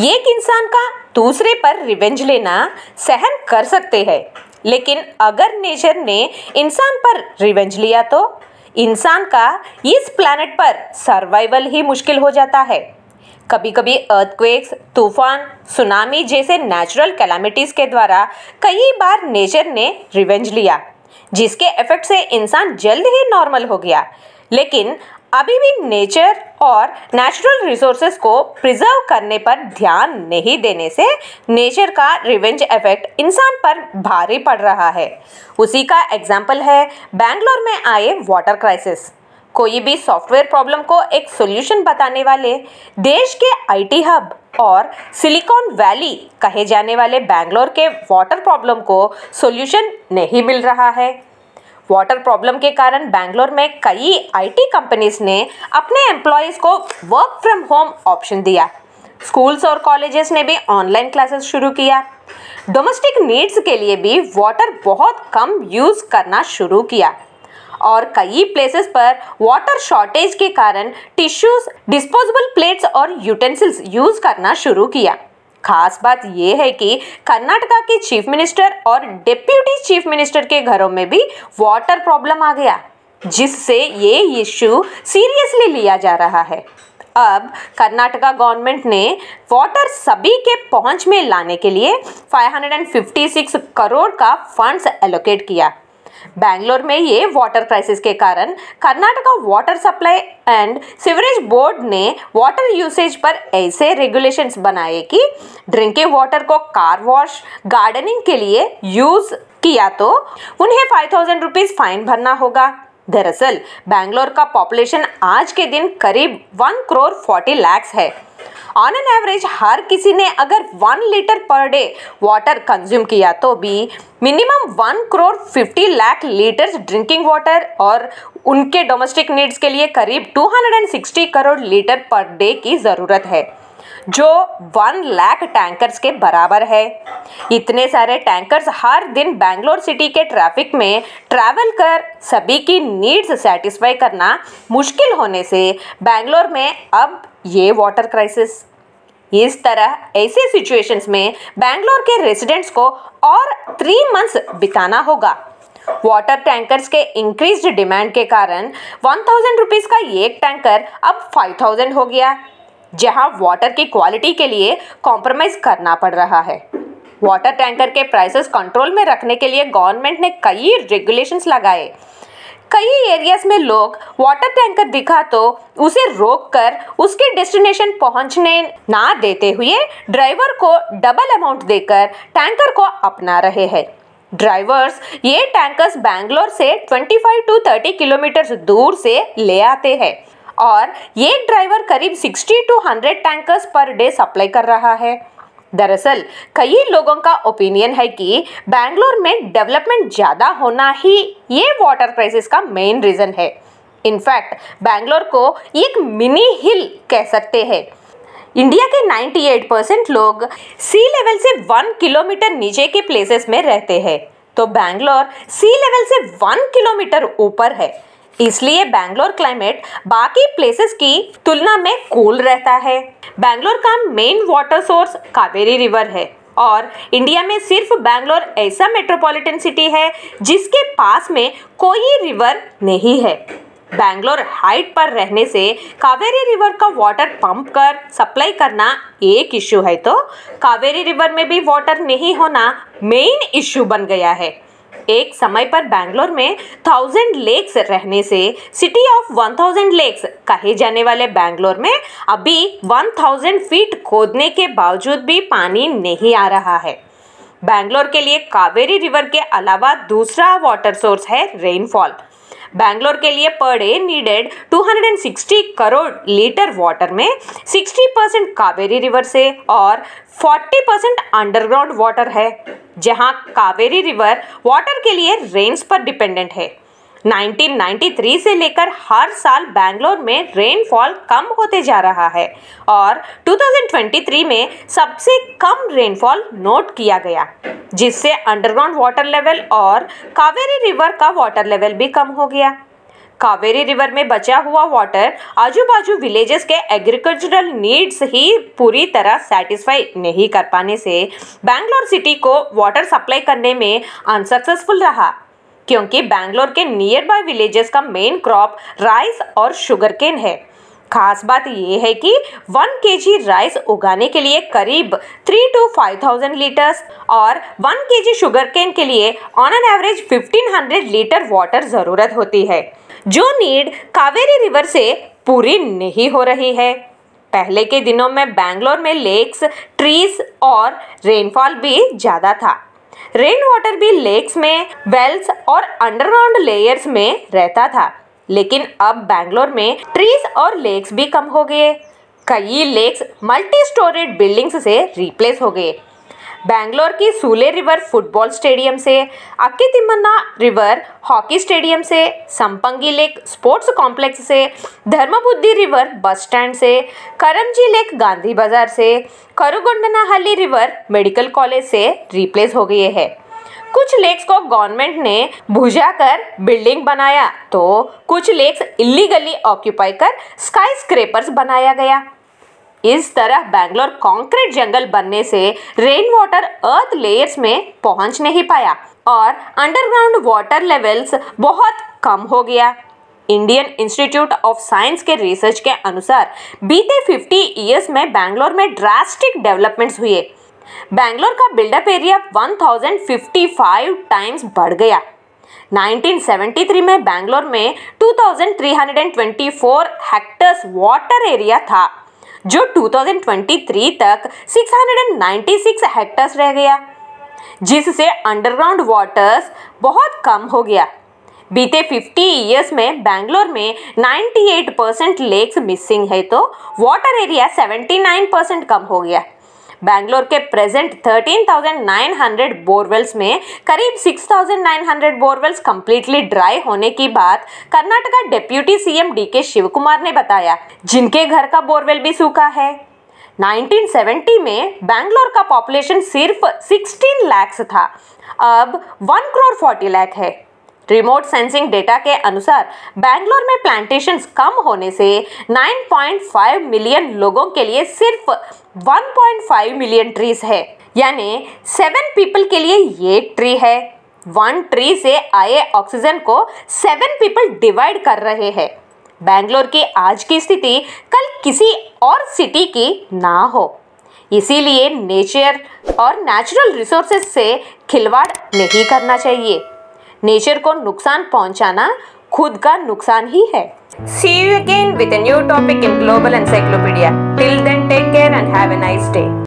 एक इंसान का दूसरे पर रिवेंज लेना सहन कर सकते हैं, लेकिन अगर नेचर ने इंसान पर रिवेंज लिया तो इंसान का इस प्लैनेट पर सर्वाइवल ही मुश्किल हो जाता है। कभी कभी अर्थक्वेक्स, तूफान, सुनामी जैसे नेचुरल कैलामिटीज के द्वारा कई बार नेचर ने रिवेंज लिया, जिसके इफेक्ट से इंसान जल्द ही नॉर्मल हो गया। लेकिन अभी भी नेचर और नेचुरल रिसोर्सेज को प्रिजर्व करने पर ध्यान नहीं देने से नेचर का रिवेंज इफेक्ट इंसान पर भारी पड़ रहा है। उसी का एग्जाम्पल है बेंगलोर में आए वाटर क्राइसिस। कोई भी सॉफ्टवेयर प्रॉब्लम को एक सॉल्यूशन बताने वाले देश के आईटी हब और सिलिकॉन वैली कहे जाने वाले बेंगलोर के वाटर प्रॉब्लम को सॉल्यूशन नहीं मिल रहा है। वाटर प्रॉब्लम के कारण बेंगलोर में कई आईटी कंपनीज ने अपने एम्प्लॉयज़ को वर्क फ्रॉम होम ऑप्शन दिया। स्कूल्स और कॉलेजेस ने भी ऑनलाइन क्लासेस शुरू किया। डोमेस्टिक नीड्स के लिए भी वाटर बहुत कम यूज़ करना शुरू किया और कई प्लेसेस पर वाटर शॉर्टेज के कारण टिश्यूज, डिस्पोजेबल प्लेट्स और यूटेंसिल्स यूज़ करना शुरू किया। खास बात यह है कि कर्नाटका के चीफ मिनिस्टर और डिप्यूटी चीफ मिनिस्टर के घरों में भी वाटर प्रॉब्लम आ गया, जिससे ये इश्यू सीरियसली लिया जा रहा है। अब कर्नाटका गवर्नमेंट ने वाटर सभी के पहुंच में लाने के लिए 556 करोड़ का फंड्स एलोकेट किया। बेंगलोर में ये वाटर क्राइसिस के कारण Karnataka water supply and sewerage board ने वाटर यूसेज पर ऐसे रेगुलेशंस बनाए कि ड्रिंकिंग वाटर को कार वॉश, गार्डनिंग के लिए यूज किया तो उन्हें 5000 रुपीज फाइन भरना होगा। दरअसल बेंगलोर का पॉपुलेशन आज के दिन करीब 1 करोड़ 40 लाख है। ऑन एन एवरेज हर किसी ने अगर 1 litre per day water consume किया तो भी minimum 1 crore 50 lakh litres drinking water और उनके डोमेस्टिक नीड्स के लिए करीब 260 करोड़ लीटर पर डे की ज़रूरत है, जो 1 लाख टैंकर्स के बराबर है। इतने सारे टैंकर्स हर दिन बेंगलोर सिटी के ट्रैफिक में ट्रैवल कर सभी की नीड्स सेटिस्फाई करना मुश्किल होने से बेंगलोर में अब ये वाटर क्राइसिस। इस तरह ऐसे सिचुएशंस में बेंगलोर के रेजिडेंट्स को और 3 मंथ्स बिताना होगा। वाटर टैंकर्स के इंक्रीज्ड डिमांड के कारण 1000 रुपीज़ का एक टैंकर अब 5000 हो गया, जहां वाटर की क्वालिटी के लिए कॉम्प्रोमाइज करना पड़ रहा है। वाटर टैंकर के प्राइसेस कंट्रोल में रखने के लिए गवर्नमेंट ने कई रेगुलेशंस लगाए। कई एरियाज में लोग वाटर टैंकर दिखा तो उसे रोककर उसके डेस्टिनेशन पहुंचने ना देते हुए ड्राइवर को डबल अमाउंट देकर टैंकर को अपना रहे हैं। ड्राइवर्स ये टैंकर्स बेंगलोर से 25 to 30 किलोमीटर दूर से ले आते हैं और एक ड्राइवर करीब 60 to 100 tankers per day supply कर रहा है। दरअसल कई लोगों का ओपिनियन है कि बेंगलोर में डेवलपमेंट ज़्यादा होना ही ये वाटर क्राइसिस का मेन रीज़न है। इनफैक्ट बेंगलोर को एक मिनी हिल कह सकते हैं। इंडिया के 98% लोग सी लेवल से 1 किलोमीटर नीचे के प्लेसेस में रहते हैं, तो बेंगलोर सी लेवल से 1 किलोमीटर ऊपर है। इसलिए बेंगलोर क्लाइमेट बाकी प्लेसेस की तुलना में कूल रहता है। बेंगलोर का main water source Kaveri river है और इंडिया में सिर्फ बेंगलोर ऐसा मेट्रोपॉलिटन सिटी है जिसके पास में कोई रिवर नहीं है। बेंगलोर हाइट पर रहने से कावेरी रिवर का वाटर पंप कर सप्लाई करना एक इश्यू है, तो कावेरी रिवर में भी वाटर नहीं होना मेन इश्यू बन गया है। एक समय पर बेंगलोर में 1000 लेक्स रहने से सिटी ऑफ 1000 लेक्स कहे जाने वाले बेंगलोर में अभी 1000 फीट खोदने के बावजूद भी पानी नहीं आ रहा है। बेंगलोर के लिए कावेरी रिवर के अलावा दूसरा वाटर सोर्स है रेनफॉल। बेंगलोर के लिए per day needed 260 crore litre water में 60% कावेरी रिवर से और 40% अंडरग्राउंड वाटर है, जहां कावेरी रिवर वाटर के लिए रेन्स पर डिपेंडेंट है। 1993 से लेकर हर साल बेंगलोर में रेनफॉल कम होते जा रहा है और 2023 में सबसे कम रेनफॉल नोट किया गया, जिससे अंडरग्राउंड वाटर लेवल और कावेरी रिवर का वाटर लेवल भी कम हो गया। कावेरी रिवर में बचा हुआ वाटर आजू बाजू विलेजेस के एग्रीकल्चरल नीड्स ही पूरी तरह सेटिस्फाई नहीं कर पाने से बैंगलोर सिटी को वाटर सप्लाई करने में अनसक्सेसफुल रहा, क्योंकि बैंगलोर के नियर बाय विलेजेस का मेन क्रॉप राइस और शुगरकेन है। खास बात यह है कि 1 kg राइस उगाने के लिए करीब 3 to 5,000 लीटर्स और 1 kg शुगरकेन के लिए on an average 1500 litre water जरूरत होती है, जो नीड कावेरी रिवर से पूरी नहीं हो रही है। पहले के दिनों में बैंगलोर में लेक्स, ट्रीज और रेनफॉल भी ज़्यादा था। रेन वाटर भी लेक्स में, वेल्स और अंडरग्राउंड लेयर्स में रहता था, लेकिन अब बैंगलोर में ट्रीज और लेक्स भी कम हो गए। कई लेक्स मल्टी स्टोरेड बिल्डिंग्स से रिप्लेस हो गए। बैंगलोर की सूले रिवर फुटबॉल स्टेडियम से, अक्कीतिम्मना रिवर हॉकी स्टेडियम से, संपंगी लेक स्पोर्ट्स कॉम्प्लेक्स से, धर्मबुद्धि रिवर बस स्टैंड से, करमजी लेक गांधी बाजार से, करुगोंडनाहल्ली रिवर मेडिकल कॉलेज से रिप्लेस हो गए हैं। कुछ लेक्स को गवर्नमेंट ने बुझाकर बिल्डिंग बनाया, तो कुछ लेक्स इलीगली ऑक्यूपाई कर स्काई स्क्रेपर्स बनाया गया। इस तरह बैंगलोर कंक्रीट जंगल बनने से रेन वाटर अर्थ लेयर्स में पहुंच नहीं पाया और अंडरग्राउंड वाटर लेवल्स बहुत कम हो गया। इंडियन इंस्टीट्यूट ऑफ साइंस के रिसर्च के अनुसार बीते 50 ईयर्स में बैंगलोर में ड्रास्टिक डेवलपमेंट्स हुए। बैंगलोर का बिल्डअप एरिया 1055 टाइम्स बढ़ गया। 1973 में बैंगलोर में 2324 हेक्टर्स वाटर एरिया था, जो 2023 तक 696 हेक्टर्स रह गया, जिससे अंडरग्राउंड वाटर्स बहुत कम हो गया। बीते 50 ईयर्स में बैंगलोर में 98% लेक्स मिसिंग है, तो वाटर एरिया 79% कम हो गया। बैंगलोर के प्रेजेंट 13,900 बोरवेल्स में करीब 6,900 बोरवेल्स कंप्लीटली ड्राई होने की बात कर्नाटका डिप्यूटी सीएम डीके शिवकुमार ने बताया, जिनके घर का बोरवेल भी सूखा है। 1970 में बैंगलोर का पॉपुलेशन सिर्फ 16 लाख था, अब 1 करोड़ 40 लाख है। रिमोट सेंसिंग डेटा के अनुसार बैंगलोर में प्लांटेशंस कम होने से 9.5 मिलियन लोगों के लिए सिर्फ 1.5 मिलियन ट्रीज है, यानी 7 पीपल के लिए ये ट्री है। 1 ट्री से आए ऑक्सीजन को 7 पीपल डिवाइड कर रहे हैं। बैंगलोर की आज की स्थिति कल किसी और सिटी की ना हो, इसीलिए नेचर और नेचुरल रिसोर्सेज से खिलवाड़ नहीं करना चाहिए। नेचर को नुकसान पहुंचाना खुद का नुकसान ही है। See you again with a new topic in Global Encyclopedia. Till then, take care and have a nice day.